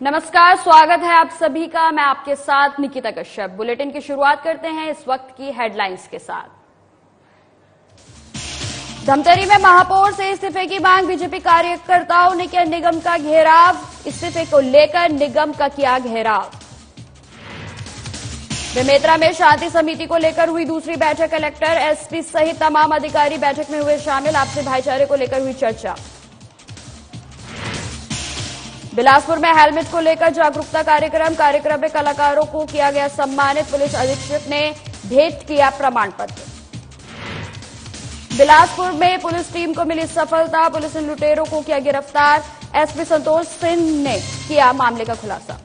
नमस्कार, स्वागत है आप सभी का। मैं आपके साथ निकिता कश्यप। बुलेटिन की शुरुआत करते हैं इस वक्त की हेडलाइंस के साथ। धमतरी में महापौर से इस्तीफे की मांग, बीजेपी कार्यकर्ताओं ने किया निगम का घेराव। इस्तीफे को लेकर निगम का किया घेराव। बेमेतरा में शांति समिति को लेकर हुई दूसरी बैठक, कलेक्टर, एसपी सहित तमाम अधिकारी बैठक में हुए शामिल। आपसी भाईचारे को लेकर हुई चर्चा। बिलासपुर में हेलमेट को लेकर जागरूकता कार्यक्रम में कलाकारों को किया गया सम्मानित। पुलिस अधीक्षक ने भेंट किया प्रमाण पत्र। बिलासपुर में पुलिस टीम को मिली सफलता, पुलिस ने लुटेरों को किया गिरफ्तार। एसपी संतोष सिंह ने किया मामले का खुलासा।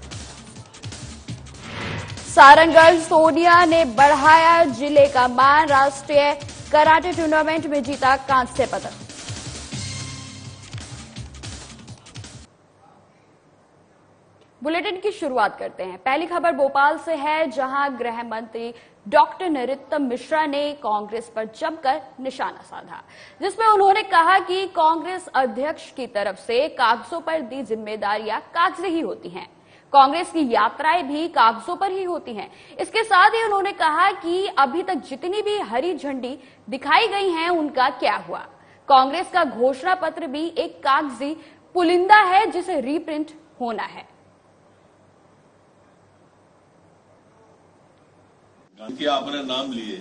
सारंगगढ़ सोनिया ने बढ़ाया जिले का मान, राष्ट्रीय कराटे टूर्नामेंट में जीता कांस्य पदक। बुलेटिन की शुरुआत करते हैं। पहली खबर भोपाल से है, जहां गृह मंत्री डॉक्टर नरोत्तम मिश्रा ने कांग्रेस पर जमकर निशाना साधा, जिसमें उन्होंने कहा कि कांग्रेस अध्यक्ष की तरफ से कागजों पर दी जिम्मेदारियां कागजी ही होती हैं, कांग्रेस की यात्राएं भी कागजों पर ही होती हैं। इसके साथ ही उन्होंने कहा कि अभी तक जितनी भी हरी झंडी दिखाई गई हैं, उनका क्या हुआ। कांग्रेस का घोषणा पत्र भी एक कागजी पुलिंदा है, जिसे रीप्रिंट होना है। कि आपने नाम लिए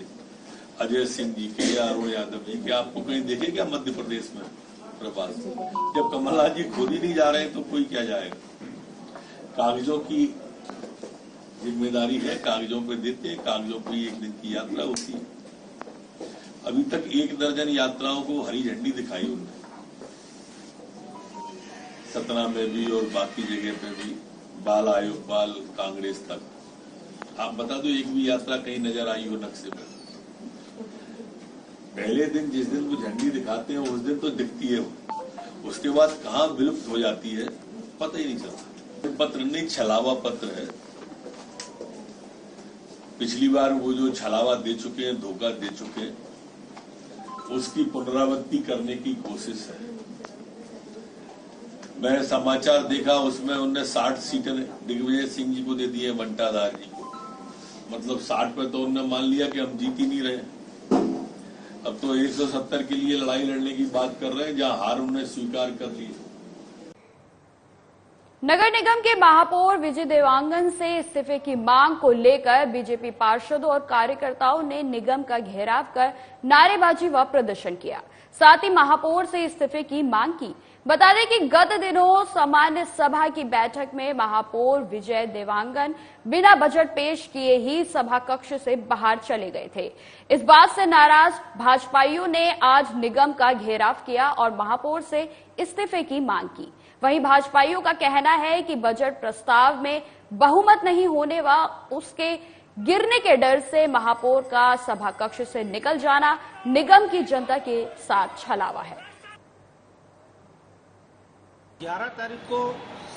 अजय सिंह जी के या अरुण यादव जी के, आपको कहीं देखे क्या मध्य प्रदेश में प्रभास? जब कमलनाथ जी खुद ही नहीं जा रहे तो कोई क्या जाएगा। कागजों की जिम्मेदारी है, कागजों पे देते हैं, कागजों पे एक दिन की यात्रा होती है। अभी तक 1 दर्जन यात्राओं को हरी झंडी दिखाई उन्होंने, सतना में भी और बाकी जगह पे भी, बाल आयोग, बाल कांग्रेस तक। आप बता दो एक भी यात्रा कहीं नजर आई हो नक्शे पर? पहले दिन जिस दिन वो झंडी दिखाते हैं उस दिन तो दिखती है, उसके बाद कहां विलुप्त हो जाती है पता ही नहीं चलता। पत्र नहीं, छलावा पत्र है। पिछली बार वो जो छलावा दे चुके हैं, धोखा दे चुके हैं, उसकी पुनरावृत्ति करने की कोशिश है। मैं समाचार देखा, उसमें उन्होंने 60 सीटें दिग्विजय सिंह जी को दे दी है, बंटाधार जी को। मतलब 60 पे तो उन्होंने मान लिया कि हम जीत ही नहीं रहे। अब तो 170 के लिए लड़ाई लड़ने की बात कर रहे हैं, जहां हार उन्होंने स्वीकार कर ली। नगर निगम के महापौर विजय देवांगन से इस्तीफे की मांग को लेकर बीजेपी पार्षदों और कार्यकर्ताओं ने निगम का घेराव कर नारेबाजी व प्रदर्शन किया। साथ ही महापौर से इस्तीफे की मांग की। बता दें कि गत दिनों सामान्य सभा की बैठक में महापौर विजय देवांगन बिना बजट पेश किए ही सभा कक्ष से बाहर चले गए थे। इस बात से नाराज भाजपाइयों ने आज निगम का घेराव किया और महापौर से इस्तीफे की मांग की। वहीं भाजपाइयों का कहना है कि बजट प्रस्ताव में बहुमत नहीं होने व उसके गिरने के डर से महापौर का सभा कक्ष से निकल जाना निगम की जनता के साथ छलावा है। 11 तारीख को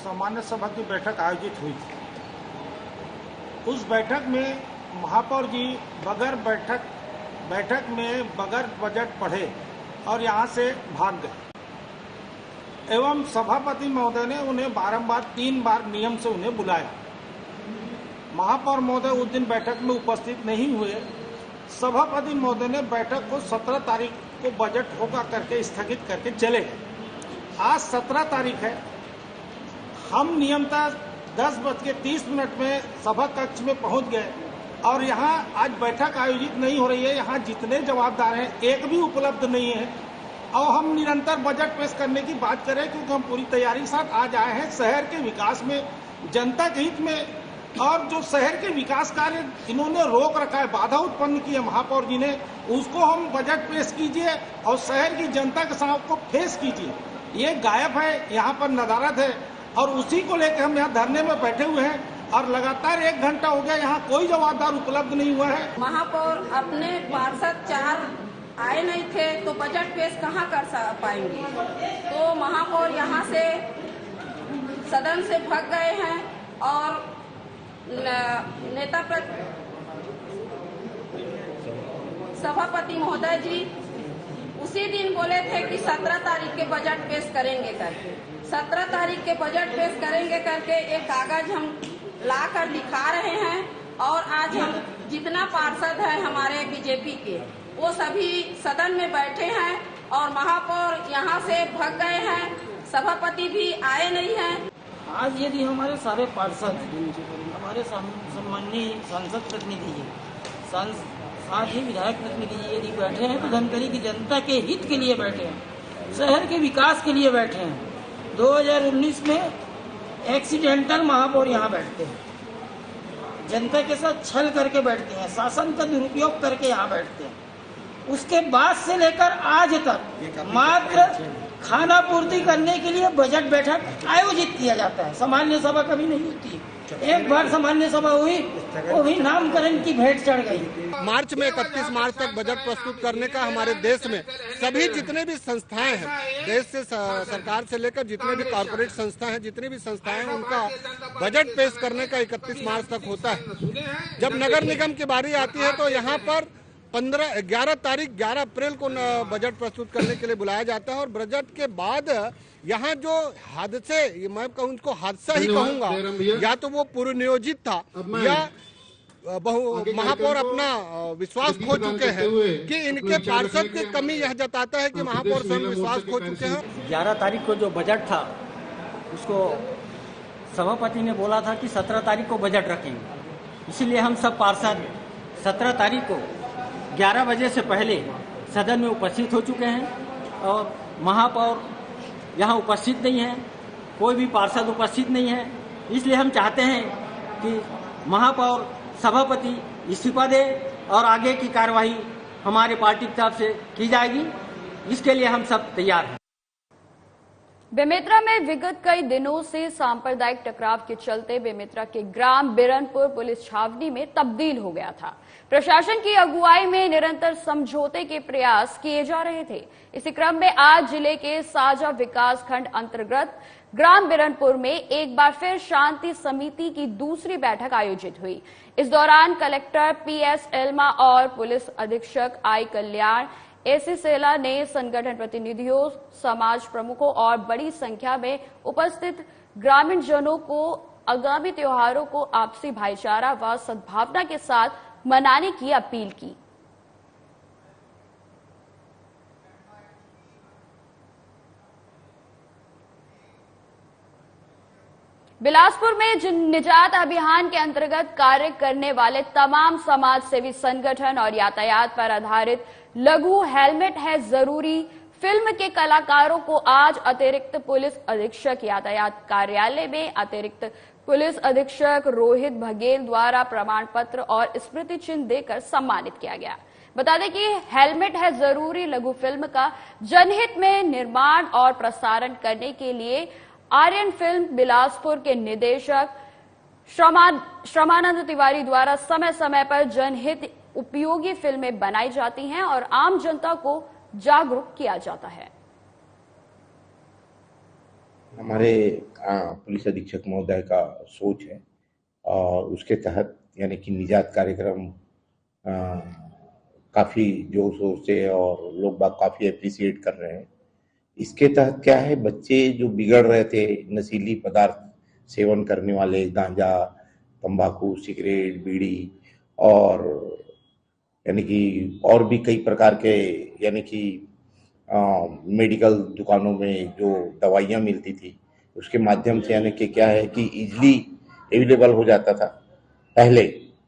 सामान्य सभा की बैठक आयोजित हुई थी। उस बैठक में महापौर जी बगैर बैठक में बगैर बजट पढ़े और यहां से भाग गए एवं सभापति महोदय ने उन्हें बारंबार 3 बार नियम से उन्हें बुलाया। महापौर महोदय उस दिन बैठक में उपस्थित नहीं हुए। सभापति महोदय ने बैठक को 17 तारीख को बजट होगा करके स्थगित करके चले गए। आज 17 तारीख है। हम नियमतः 10:30 में सभा कक्ष में पहुंच गए और यहां आज बैठक आयोजित नहीं हो रही है। यहां जितने जवाबदार हैं एक भी उपलब्ध नहीं है और हम निरंतर बजट पेश करने की बात करें, क्योंकि हम पूरी तैयारी के साथ आज आए हैं शहर के विकास में, जनता के हित में। और जो शहर के विकास कार्य इन्होंने रोक रखा है, बाधा उत्पन्न की है महापौर जी ने, उसको हम बजट पेश कीजिए और शहर की जनता के साथ को फेस कीजिए। ये गायब है, यहाँ पर नदारद है और उसी को लेकर हम यहाँ धरने में बैठे हुए हैं और लगातार 1 घंटा हो गया, यहाँ कोई जवाबदार उपलब्ध नहीं हुआ है। महापौर अपने पार्षद 4 आए नहीं थे तो बजट पेश कहाँ कर पाएंगे। तो महापौर यहाँ से सदन से भाग गए हैं और सभापति महोदय जी उसी दिन बोले थे कि 17 तारीख के बजट पेश करेंगे करके। 17 तारीख के बजट पेश करेंगे करके एक कागज हम ला कर दिखा रहे हैं और आज हम जितना पार्षद है हमारे बीजेपी के वो सभी सदन में बैठे हैं और महापौर यहाँ से भाग गए हैं, सभापति भी आए नहीं हैं। आज यदि हमारे सारे पार्षद हमारे सम्माननीय सांसद प्रतिनिधि साथ ही विधायक प्रतिनिधि यदि बैठे हैं तो धमतरी की जनता के हित के लिए बैठे हैं, शहर के विकास के लिए बैठे हैं। 2019 में एक्सीडेंटल महापौर यहाँ बैठते हैं, जनता के साथ छल करके बैठते हैं, शासन का दुरुपयोग करके यहाँ बैठते हैं। उसके बाद से लेकर आज तक मात्र खाना पूर्ति करने के लिए बजट बैठक आयोजित किया जाता है, सामान्य सभा कभी नहीं होती। एक बार सामान्य सभा हुई, वो भी नामकरण की भेंट चढ़ गई। मार्च में 31 मार्च तक बजट प्रस्तुत करने का हमारे देश में सभी जितने भी संस्थाएं हैं, देश से सरकार से लेकर जितने भी कॉर्पोरेट संस्था हैं, जितनी भी संस्थाएं हैं, उनका बजट पेश करने का 31 मार्च तक होता है। जब नगर निगम की बारी आती है तो यहाँ पर 11 अप्रैल को बजट प्रस्तुत करने के लिए बुलाया जाता है और बजट के बाद यहाँ जो हादसे, मैं कहूँ उसको हादसा ही कहूँगा, या तो वो पूर्व नियोजित था या महापौर अपना विश्वास खो चुके हैं कि इनके पार्षद की कमी यह जताता है कि महापौर स्वयं विश्वास खो चुके हैं। 11 तारीख को जो बजट था उसको सभापति ने बोला था कि 17 तारीख को बजट रखेंगे, इसीलिए हम सब पार्षद 17 तारीख को 11 बजे से पहले सदन में उपस्थित हो चुके हैं और महापौर यहाँ उपस्थित नहीं है, कोई भी पार्षद उपस्थित नहीं है। इसलिए हम चाहते हैं कि महापौर सभापति इस्तीफा दे और आगे की कार्यवाही हमारे पार्टी की तरफ से की जाएगी, इसके लिए हम सब तैयार हैं। बेमेतरा में विगत कई दिनों से सांप्रदायिक टकराव के चलते बेमेतरा के ग्राम बिरनपुर पुलिस छावनी में तब्दील हो गया था। प्रशासन की अगुवाई में निरंतर समझौते के प्रयास किए जा रहे थे। इसी क्रम में आज जिले के साजा विकास खंड अंतर्गत ग्राम बिरनपुर में एक बार फिर शांति समिति की दूसरी बैठक आयोजित हुई। इस दौरान कलेक्टर पीएस एल्मा और पुलिस अधीक्षक आई कल्याण एसी सेला ने संगठन प्रतिनिधियों, समाज प्रमुखों और बड़ी संख्या में उपस्थित ग्रामीण जनों को आगामी त्योहारों को आपसी भाईचारा व सद्भावना के साथ मनाने की अपील की। बिलासपुर में निजात अभियान के अंतर्गत कार्य करने वाले तमाम समाज सेवी संगठन और यातायात पर आधारित लघु हेलमेट है जरूरी फिल्म के कलाकारों को आज अतिरिक्त पुलिस अधीक्षक यातायात कार्यालय में अतिरिक्त पुलिस अधीक्षक रोहित बघेल द्वारा प्रमाण पत्र और स्मृति चिन्ह देकर सम्मानित किया गया। बता दें कि हेलमेट है जरूरी लघु फिल्म का जनहित में निर्माण और प्रसारण करने के लिए आर्यन फिल्म बिलासपुर के निदेशक श्रमानंद तिवारी द्वारा समय समय पर जनहित उपयोगी फिल्में बनाई जाती हैं और आम जनता को जागरूक किया जाता है। हमारे पुलिस अधीक्षक महोदय का सोच है और उसके तहत यानी कि निजात कार्यक्रम काफ़ी जोर शोर से और लोग बाग काफ़ी अप्रिसिएट कर रहे हैं। इसके तहत क्या है, बच्चे जो बिगड़ रहे थे, नशीली पदार्थ सेवन करने वाले, गांजा, तंबाकू, सिगरेट, बीड़ी और यानी कि और भी कई प्रकार के यानी कि मेडिकल दुकानों में जो दवाइयाँ मिलती थी उसके माध्यम से यानी कि क्या है कि इजीली अवेलेबल हो जाता था पहले,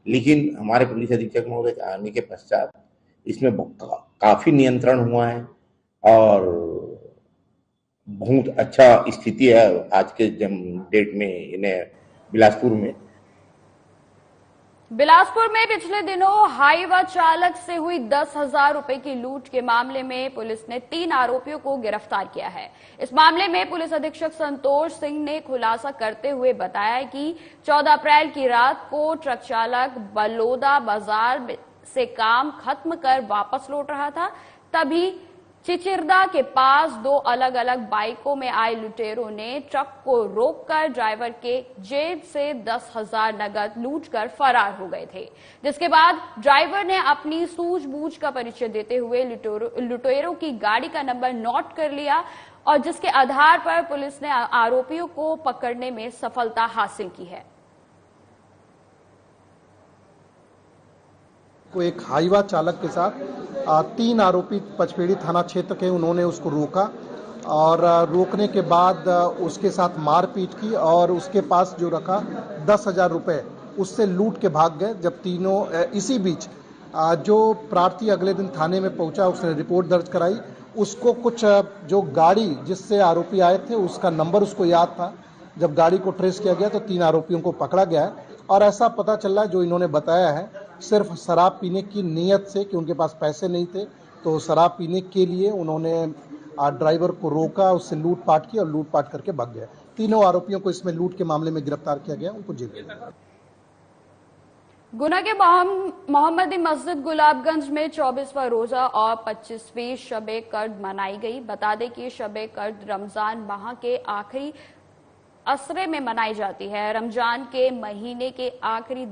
लेकिन हमारे पुलिस अधीक्षक महोदय के आने के पश्चात इसमें काफ़ी नियंत्रण हुआ है और बहुत अच्छा स्थिति है आज के डेट में इन्हें बिलासपुर में पिछले दिनों हाईवा चालक से हुई 10,000 रुपए की लूट के मामले में पुलिस ने 3 आरोपियों को गिरफ्तार किया है। इस मामले में पुलिस अधीक्षक संतोष सिंह ने खुलासा करते हुए बताया कि 14 अप्रैल की रात को ट्रक चालक बलोदा बाजार से काम खत्म कर वापस लौट रहा था, तभी चिचिरदा के पास 2 अलग अलग बाइकों में आए लुटेरों ने ट्रक को रोककर ड्राइवर के जेब से 10,000 नगद लूटकर फरार हो गए थे, जिसके बाद ड्राइवर ने अपनी सूझबूझ का परिचय देते हुए लुटेरों की गाड़ी का नंबर नोट कर लिया और जिसके आधार पर पुलिस ने आरोपियों को पकड़ने में सफलता हासिल की है। को एक हाईवा चालक के साथ 3 आरोपी पचपेड़ी थाना क्षेत्र के, उन्होंने उसको रोका और रोकने के बाद उसके साथ मारपीट की और उसके पास जो रखा 10,000 रुपए उससे लूट के भाग गए। जब तीनों इसी बीच जो प्रार्थी अगले दिन थाने में पहुंचा, उसने रिपोर्ट दर्ज कराई। उसको कुछ जो गाड़ी जिससे आरोपी आए थे उसका नंबर उसको याद था। जब गाड़ी को ट्रेस किया गया तो 3 आरोपियों को पकड़ा गया है और ऐसा पता चल रहा है, जो इन्होंने बताया है, सिर्फ शराब पीने की नीयत से कि उनके पास पैसे नहीं थे तो शराब पीने के लिए उन्होंने ड्राइवर को रोका, उससे लूटपाट की और लूटपाट करके भाग गया। तीनों आरोपियों को इसमें लूट के मामले में गिरफ्तार किया गया, उनको जेल भेजा। गुना के मोहम्मदी मस्जिद गुलाबगंज में 24वां रोजा और 25वीं शबे कर्द मनाई गई। बता दें कि शबे कर्द रमजान माह के आखिरी असरे में मनाई जाती है। रमजान के महीने के आखिरी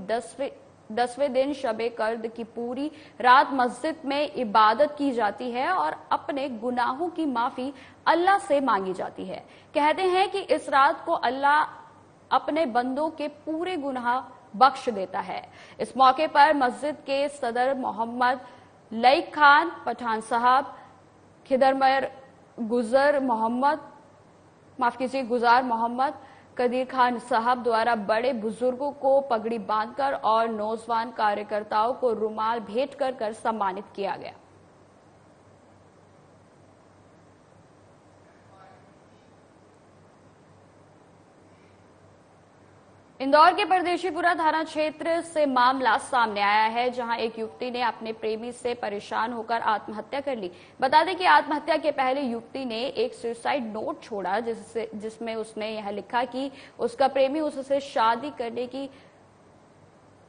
10वें दिन शबे कर्द की पूरी रात मस्जिद में इबादत की जाती है और अपने गुनाहों की माफी अल्लाह से मांगी जाती है। कहते हैं कि इस रात को अल्लाह अपने बंदों के पूरे गुनाह बख्श देता है। इस मौके पर मस्जिद के सदर मोहम्मद लईक खान पठान साहब, खिदरमर गुजार मोहम्मद कदीर खान साहब द्वारा बड़े बुजुर्गों को पगड़ी बांधकर और नौजवान कार्यकर्ताओं को रुमाल भेंट कर सम्मानित किया गया। इंदौर के परदेशीपुरा थाना क्षेत्र से मामला सामने आया है, जहां एक युवती ने अपने प्रेमी से परेशान होकर आत्महत्या कर ली। बता दें कि आत्महत्या के पहले युवती ने एक सुसाइड नोट छोड़ा जिसमें उसने यह लिखा कि उसका प्रेमी उससे शादी करने की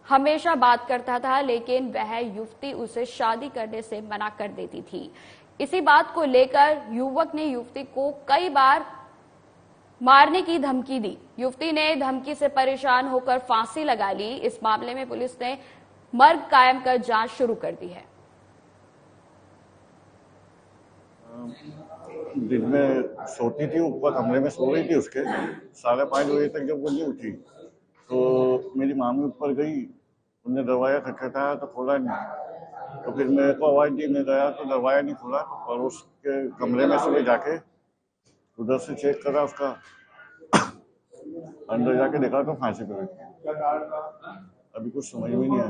हमेशा बात करता था, लेकिन वह युवती उसे शादी करने से मना कर देती थी। इसी बात को लेकर युवक ने युवती को कई बार मारने की धमकी दी। युवती ने धमकी से परेशान होकर फांसी लगा ली। इस मामले में पुलिस ने मर्ग कायम कर जांच शुरू कर दी है। दिन में सोती थी, ऊपर कमरे में सो रही थी। उसके 5:30 बजे तक जब वो नहीं उठी तो मेरी मामी ऊपर गई, उनने दरवाजा खटखटाया तो खोला नहीं। तो फिर मेरे को आवाज दी, मैं गया तो दरवाजा नहीं खुला। तो पड़ोस के कमरे में सुबह जाके उधर से चेक करा, उसका अंदर जाके देखा तो फांसी पे बैठी। अभी कुछ समझ में नहीं आया।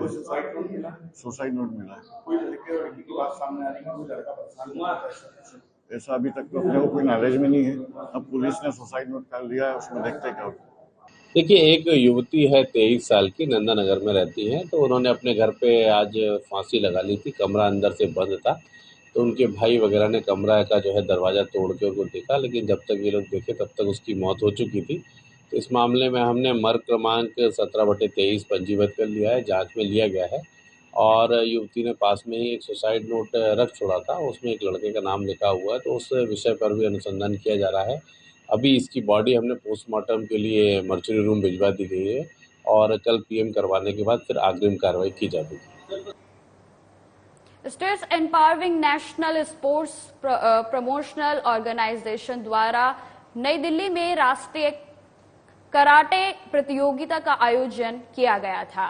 सुसाइड नोट मिला है, ऐसा अभी तक तो अपने को कोई नॉलेज में नहीं है। अब पुलिस ने सुसाइड नोट कर लिया है, उसमें देखते क्या होता है। देखिए, एक युवती है 23 साल की, नंदानगर में रहती है। तो उन्होंने अपने घर पे आज फांसी लगा ली थी। कमरा अंदर से बंद था तो उनके भाई वगैरह ने कमरा का जो है दरवाज़ा तोड़ के उनको देखा, लेकिन जब तक ये लोग देखे तब तक उसकी मौत हो चुकी थी। तो इस मामले में हमने मर्ग क्रमांक 17/23 पंजीबद्ध कर लिया है, जांच में लिया गया है। और युवती ने पास में ही एक सुसाइड नोट रख छोड़ा था, उसमें एक लड़के का नाम लिखा हुआ है, तो उस विषय पर भी अनुसंधान किया जा रहा है। अभी इसकी बॉडी हमने पोस्टमार्टम के लिए मर्चुरी रूम भिजवा दी गई है और कल पीएम करवाने के बाद फिर अग्रिम कार्रवाई की जाएगी। States empowering national sports promotional organisation द्वारा नई दिल्ली में राष्ट्रीय कराटे प्रतियोगिता का आयोजन किया गया था।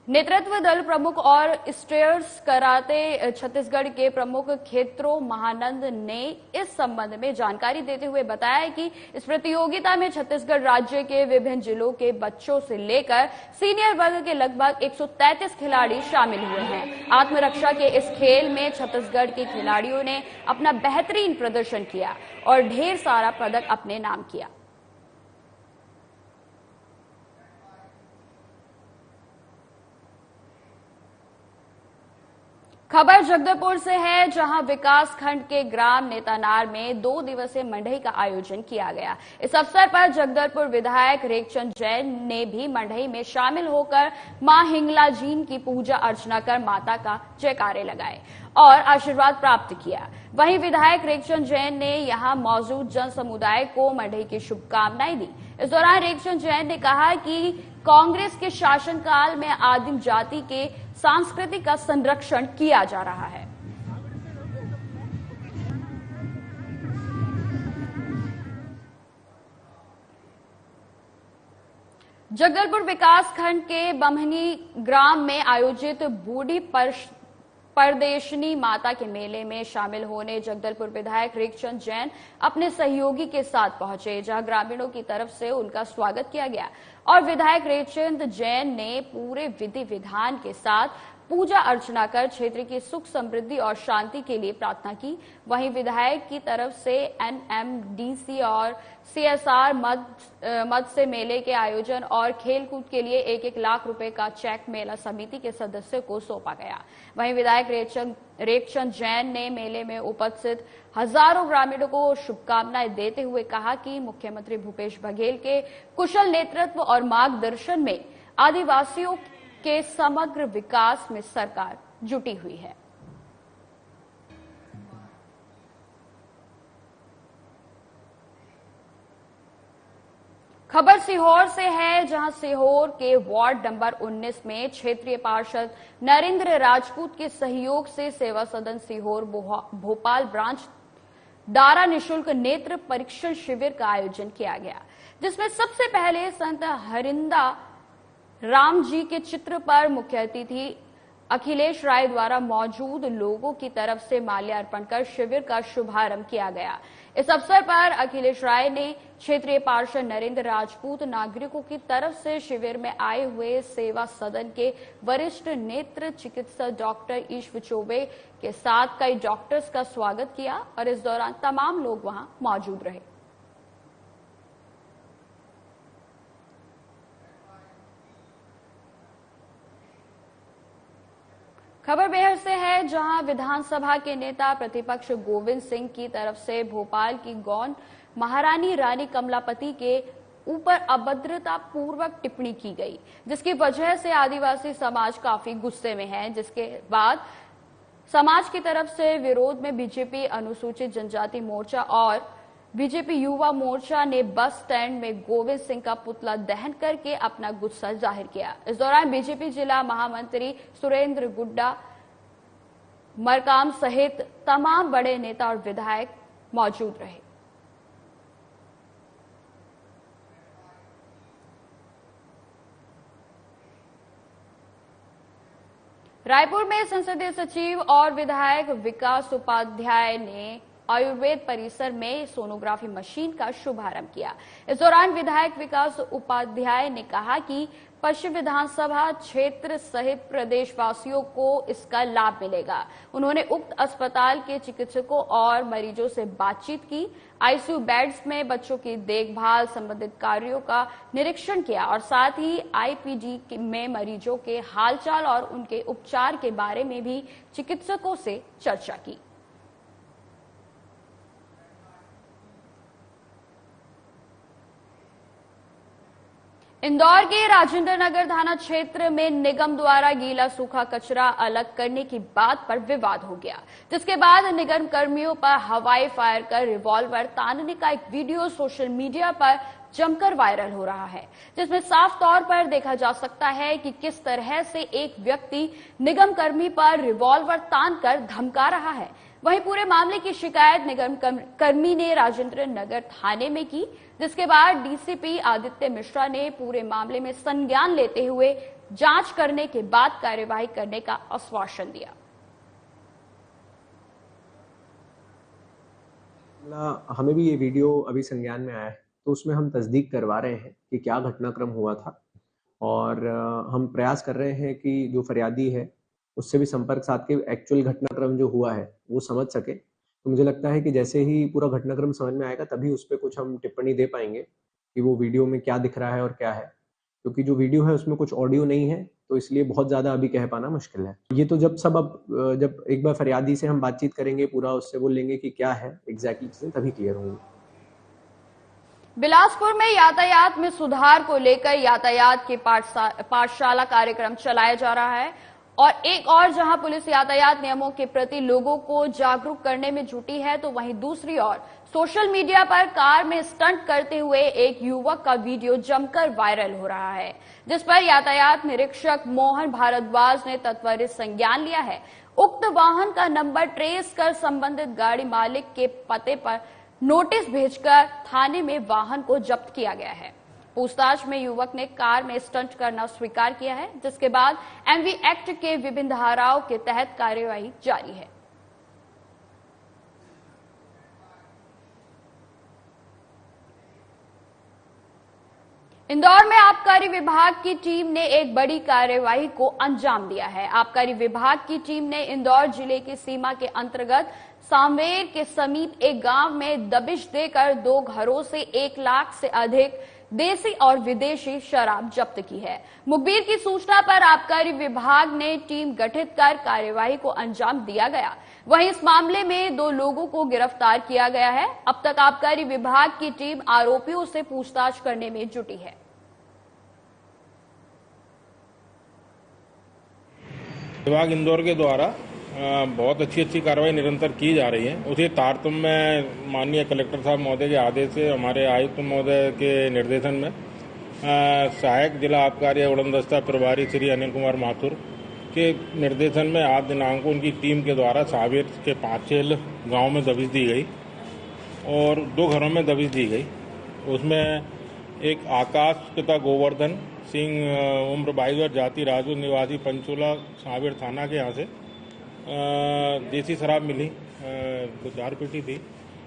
नेतृत्व दल प्रमुख और स्टेयर्स कराटे छत्तीसगढ़ के प्रमुख खेत्रो महानंद ने इस संबंध में जानकारी देते हुए बताया कि इस प्रतियोगिता में छत्तीसगढ़ राज्य के विभिन्न जिलों के बच्चों से लेकर सीनियर वर्ग के लगभग 133 खिलाड़ी शामिल हुए हैं। आत्मरक्षा के इस खेल में छत्तीसगढ़ के खिलाड़ियों ने अपना बेहतरीन प्रदर्शन किया और ढेर सारा पदक अपने नाम किया। खबर जगदलपुर से है, जहां विकास खंड के ग्राम नेतानार में 2 दिवसीय मंडई का आयोजन किया गया। इस अवसर पर जगदलपुर विधायक रेखचंद जैन ने भी मंडई में शामिल होकर मां हिंगला जीन की पूजा अर्चना कर माता का जयकारे लगाए और आशीर्वाद प्राप्त किया। वहीं विधायक रेखचंद जैन ने यहां मौजूद जन समुदाय को मंडई की शुभकामनाएं दी। इस दौरान रेखचंद जैन ने कहा कि कांग्रेस के शासनकाल में आदिम जाति के संस्कृति का संरक्षण किया जा रहा है। जगदलपुर विकास खंड के बमहनी ग्राम में आयोजित बूढ़ी परदेशनी माता के मेले में शामिल होने जगदलपुर विधायक रेखचंद जैन अपने सहयोगी के साथ पहुंचे, जहां ग्रामीणों की तरफ से उनका स्वागत किया गया और विधायक रेखचंद जैन ने पूरे विधि विधान के साथ पूजा अर्चना कर क्षेत्र की सुख समृद्धि और शांति के लिए प्रार्थना की। वहीं विधायक की तरफ से एनएमडीसी और सीएसआर मद से मेले के आयोजन और खेलकूद के लिए 1-1 लाख रुपए का चेक मेला समिति के सदस्यों को सौंपा गया। वहीं विधायक रेखचंद जैन ने मेले में उपस्थित हजारों ग्रामीणों को शुभकामनाएं देते हुए कहा कि मुख्यमंत्री भूपेश बघेल के कुशल नेतृत्व और मार्गदर्शन में आदिवासियों के समग्र विकास में सरकार जुटी हुई है। खबर सीहोर से है, जहां सीहोर के वार्ड नंबर 19 में क्षेत्रीय पार्षद नरेंद्र राजपूत के सहयोग से सेवा सदन सीहोर भोपाल ब्रांच द्वारा निःशुल्क नेत्र परीक्षण शिविर का आयोजन किया गया, जिसमें सबसे पहले संत हरिंदा राम जी के चित्र पर मुख्य अतिथि अखिलेश राय द्वारा मौजूद लोगों की तरफ से माल्यार्पण कर शिविर का शुभारंभ किया गया। इस अवसर पर अखिलेश राय ने क्षेत्रीय पार्षद नरेंद्र राजपूत नागरिकों की तरफ से शिविर में आए हुए सेवा सदन के वरिष्ठ नेत्र चिकित्सक डॉक्टर ईश्वर चौबे के साथ कई डॉक्टर्स का स्वागत किया और इस दौरान तमाम लोग वहां मौजूद रहे। खबर बेहर से है, जहां विधानसभा के नेता प्रतिपक्ष गोविंद सिंह की तरफ से भोपाल की गौन महारानी रानी कमलापति के ऊपर अभद्रता पूर्वक टिप्पणी की गई, जिसकी वजह से आदिवासी समाज काफी गुस्से में है। जिसके बाद समाज की तरफ से विरोध में बीजेपी अनुसूचित जनजाति मोर्चा और बीजेपी युवा मोर्चा ने बस स्टैंड में गोविंद सिंह का पुतला दहन करके अपना गुस्सा जाहिर किया। इस दौरान बीजेपी जिला महामंत्री सुरेंद्र गुड्डा मरकाम सहित तमाम बड़े नेता और विधायक मौजूद रहे। रायपुर में संसदीय सचिव और विधायक विकास उपाध्याय ने आयुर्वेद परिसर में सोनोग्राफी मशीन का शुभारंभ किया। इस दौरान विधायक विकास उपाध्याय ने कहा कि पश्चिम विधानसभा क्षेत्र सहित प्रदेशवासियों को इसका लाभ मिलेगा। उन्होंने उक्त अस्पताल के चिकित्सकों और मरीजों से बातचीत की, आईसीयू बेड्स में बच्चों की देखभाल संबंधित कार्यों का निरीक्षण किया और साथ ही आईपीडी में मरीजों के हालचाल और उनके उपचार के बारे में भी चिकित्सकों से चर्चा की। इंदौर के राजेंद्र नगर थाना क्षेत्र में निगम द्वारा गीला सूखा कचरा अलग करने की बात पर विवाद हो गया, जिसके बाद निगम कर्मियों पर हवाई फायर कर रिवॉल्वर तानने का एक वीडियो सोशल मीडिया पर जमकर वायरल हो रहा है, जिसमें साफ तौर पर देखा जा सकता है कि किस तरह से एक व्यक्ति निगम कर्मी पर रिवॉल्वर तानकर धमका रहा है। वहीं पूरे मामले की शिकायत निगम कर्मी ने राजेंद्र नगर थाने में की, जिसके बाद डीसीपी आदित्य मिश्रा ने पूरे मामले में संज्ञान लेते हुए जांच करने के बाद कार्यवाही करने का आश्वासन दिया। हमें भी ये वीडियो अभी संज्ञान में आया है, तो उसमें हम तस्दीक करवा रहे हैं कि क्या घटनाक्रम हुआ था और हम प्रयास कर रहे हैं कि जो फरियादी है उससे भी संपर्क साध के एक्चुअल घटनाक्रम जो हुआ है वो समझ सके। तो मुझे लगता है कि जैसे ही पूरा घटनाक्रम समझ में आएगा तभी उस पर कुछ हम टिप्पणी दे पाएंगे कि वो वीडियो में क्या दिख रहा है और क्या है, क्योंकि जो वीडियो है उसमें कुछ ऑडियो नहीं है, तो इसलिए बहुत ज्यादा अभी कह पाना मुश्किल है। ये तो जब एक बार फरियादी से हम बातचीत करेंगे, पूरा उससे बोल लेंगे कि क्या है एग्जैक्टली चीजें, तभी क्लियर होंगी। बिलासपुर में यातायात में सुधार को लेकर यातायात की पाठशाला कार्यक्रम चलाया जा रहा है और एक और जहां पुलिस यातायात नियमों के प्रति लोगों को जागरूक करने में जुटी है, तो वहीं दूसरी ओर सोशल मीडिया पर कार में स्टंट करते हुए एक युवक का वीडियो जमकर वायरल हो रहा है, जिस पर यातायात निरीक्षक मोहन भारद्वाज ने त्वरित संज्ञान लिया है। उक्त वाहन का नंबर ट्रेस कर संबंधित गाड़ी मालिक के पते पर नोटिस भेजकर थाने में वाहन को जब्त किया गया है। पूछताछ में युवक ने कार में स्टंट करना स्वीकार किया है, जिसके बाद एमवी एक्ट के विभिन्न धाराओं के तहत कार्यवाही जारी है। इंदौर में आबकारी विभाग की टीम ने एक बड़ी कार्यवाही को अंजाम दिया है। आबकारी विभाग की टीम ने इंदौर जिले की सीमा के अंतर्गत सांवेर के समीप एक गांव में दबिश देकर 2 घरों से 1 लाख से अधिक देसी और विदेशी शराब जब्त की है। मुखबिर की सूचना पर आबकारी विभाग ने टीम गठित कर कार्यवाही को अंजाम दिया गया। वहीं इस मामले में 2 लोगों को गिरफ्तार किया गया है। अब तक आबकारी विभाग की टीम आरोपियों से पूछताछ करने में जुटी है। विभाग इंदौर के द्वारा बहुत अच्छी कार्रवाई निरंतर की जा रही है। उसी तारतम्य में माननीय कलेक्टर साहब महोदय के आदेश से हमारे आयुक्त महोदय के निर्देशन में सहायक जिला आबकारी उड़नदस्ता प्रभारी श्री अनिल कुमार माथुर के निर्देशन में आज दिनांक को उनकी टीम के द्वारा सांवेर के पांचेल गांव में दबिश दी गई और 2 घरों में दबिश दी गई। उसमें एक आकाश पिता गोवर्धन सिंह उम्र 22 वर्ष, जाति राजपूत, निवासी पंचोला सांवेर थाना के यहाँ से देसी शराब मिली, 4 पेटी थी।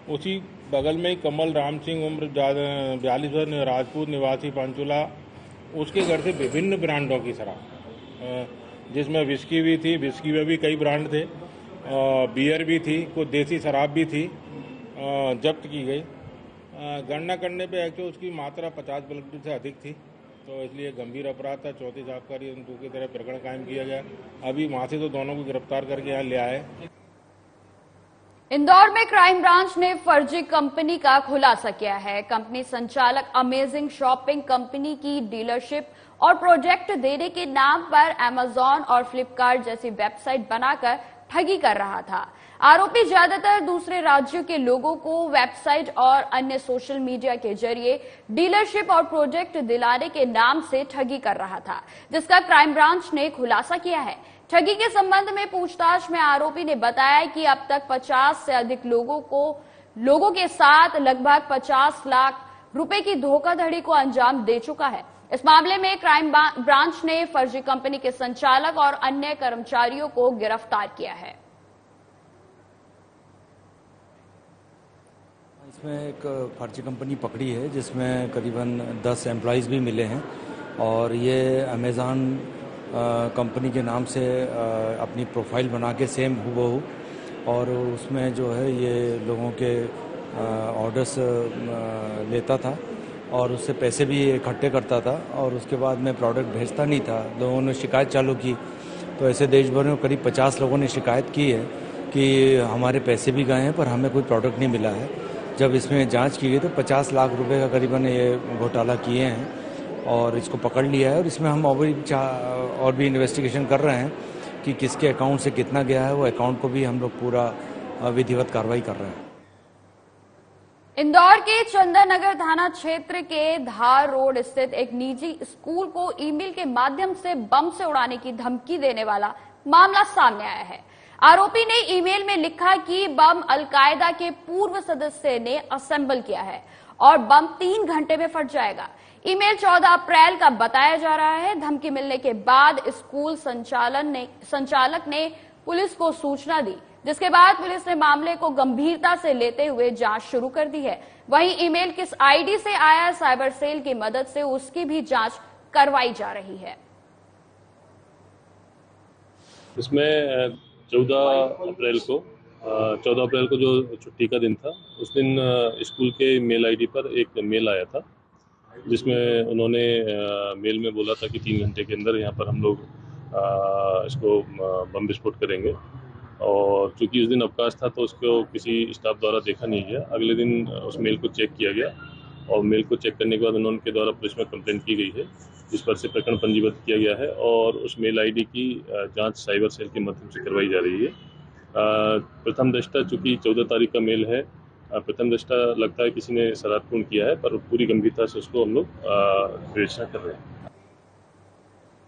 उसी बगल में ही कमल राम सिंह उम्र 42 वर्ष, राजपूत, निवासी पंचोला, उसके घर से विभिन्न ब्रांडों की शराब, जिसमें विस्की भी थी, विस्की में भी कई ब्रांड थे, बियर भी थी, कुछ देसी शराब भी थी, जब्त की गई। गणना करने पे एक्चुअली उसकी मात्रा 50 ब्लड से अधिक थी, तो इसलिए गंभीर अपराध था। 34 आबकारी जंतु की तरह प्रकरण कायम किया गया। अभी वहां से तो दोनों को गिरफ्तार करके यहाँ ले आए। इंदौर में क्राइम ब्रांच ने फर्जी कंपनी का खुलासा किया है। कंपनी संचालक अमेजिंग शॉपिंग कंपनी की डीलरशिप और प्रोजेक्ट देने के नाम पर अमेजॉन और फ्लिपकार्ट जैसी वेबसाइट बनाकर ठगी कर रहा था। आरोपी ज्यादातर दूसरे राज्यों के लोगों को वेबसाइट और अन्य सोशल मीडिया के जरिए डीलरशिप और प्रोजेक्ट दिलाने के नाम से ठगी कर रहा था, जिसका क्राइम ब्रांच ने खुलासा किया है। ठगी के संबंध में पूछताछ में आरोपी ने बताया कि अब तक 50 से अधिक लोगों के साथ लगभग 50 लाख रुपए की धोखाधड़ी को अंजाम दे चुका है। इस मामले में क्राइम ब्रांच ने फर्जी कंपनी के संचालक और अन्य कर्मचारियों को गिरफ्तार किया है। इसमें एक फर्जी कंपनी पकड़ी है जिसमें करीबन 10 एम्प्लॉयज़ भी मिले हैं और ये अमेज़ॉन कंपनी के नाम से अपनी प्रोफाइल बना के सेम हूबहू, और उसमें जो है ये लोगों के ऑर्डर्स लेता था और उससे पैसे भी इकट्ठे करता था और उसके बाद में प्रोडक्ट भेजता नहीं था। लोगों ने शिकायत चालू की, तो ऐसे देश भर में करीब 50 लोगों ने शिकायत की है कि हमारे पैसे भी गए हैं पर हमें कोई प्रोडक्ट नहीं मिला है। जब इसमें जांच की गई तो 50 लाख रुपए का करीबन ये घोटाला किए हैं और इसको पकड़ लिया है। और इसमें हम और भी इन्वेस्टिगेशन कर रहे हैं कि किसके अकाउंट से कितना गया है, वो अकाउंट को भी हम लोग पूरा विधिवत कार्रवाई कर रहे हैं। इंदौर के चंदन नगर थाना क्षेत्र के धार रोड स्थित एक निजी स्कूल को ईमेल के माध्यम से बम से उड़ाने की धमकी देने वाला मामला सामने आया है। आरोपी ने ईमेल में लिखा कि बम अलकायदा के पूर्व सदस्य ने असेंबल किया है और बम 3 घंटे में फट जाएगा। ईमेल 14 अप्रैल का बताया जा रहा है। धमकी मिलने के बाद स्कूल संचालक ने पुलिस को सूचना दी, जिसके बाद पुलिस ने मामले को गंभीरता से लेते हुए जांच शुरू कर दी है। वहीं ईमेल किस आईडी से आया, साइबर सेल की मदद से उसकी भी जांच करवाई जा रही है। इसमें 14 अप्रैल को जो छुट्टी का दिन था, उस दिन स्कूल के मेल आईडी पर एक मेल आया था जिसमें उन्होंने मेल में बोला था कि 3 घंटे के अंदर यहाँ पर हम लोग इसको बम विस्फोट करेंगे। और चूंकि उस दिन अवकाश था तो उसको किसी स्टाफ द्वारा देखा नहीं गया। अगले दिन उस मेल को चेक किया गया और मेल को चेक करने के बाद उनके द्वारा पुलिस में कंप्लेंट की गई है, जिस पर से प्रकरण पंजीबद्ध किया गया है और उस मेल आईडी की जांच साइबर सेल के माध्यम से करवाई जा रही है। प्रथम दृष्टया चूंकि 14 तारीख का मेल है, प्रथम दृष्टया लगता है किसी ने शरारतपूर्ण किया है, पर पूरी गंभीरता से उसको हम लोग विवेचना कर रहे हैं।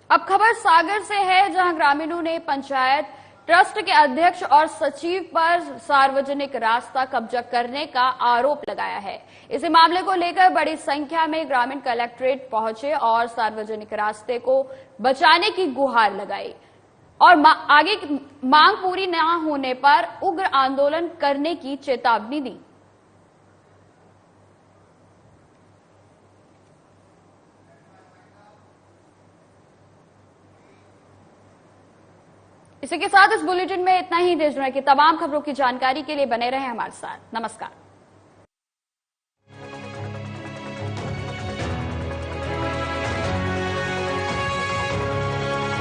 अब खबर सागर से है, जहां ग्रामीणों ने पंचायत ट्रस्ट के अध्यक्ष और सचिव पर सार्वजनिक रास्ता कब्जा करने का आरोप लगाया है। इसी मामले को लेकर बड़ी संख्या में ग्रामीण कलेक्ट्रेट पहुंचे और सार्वजनिक रास्ते को बचाने की गुहार लगाई और आगे मांग पूरी न होने पर उग्र आंदोलन करने की चेतावनी दी। इसी के साथ इस बुलेटिन में इतना ही। देश दुनिया की तमाम खबरों की जानकारी के लिए बने रहें हमारे साथ। नमस्कार।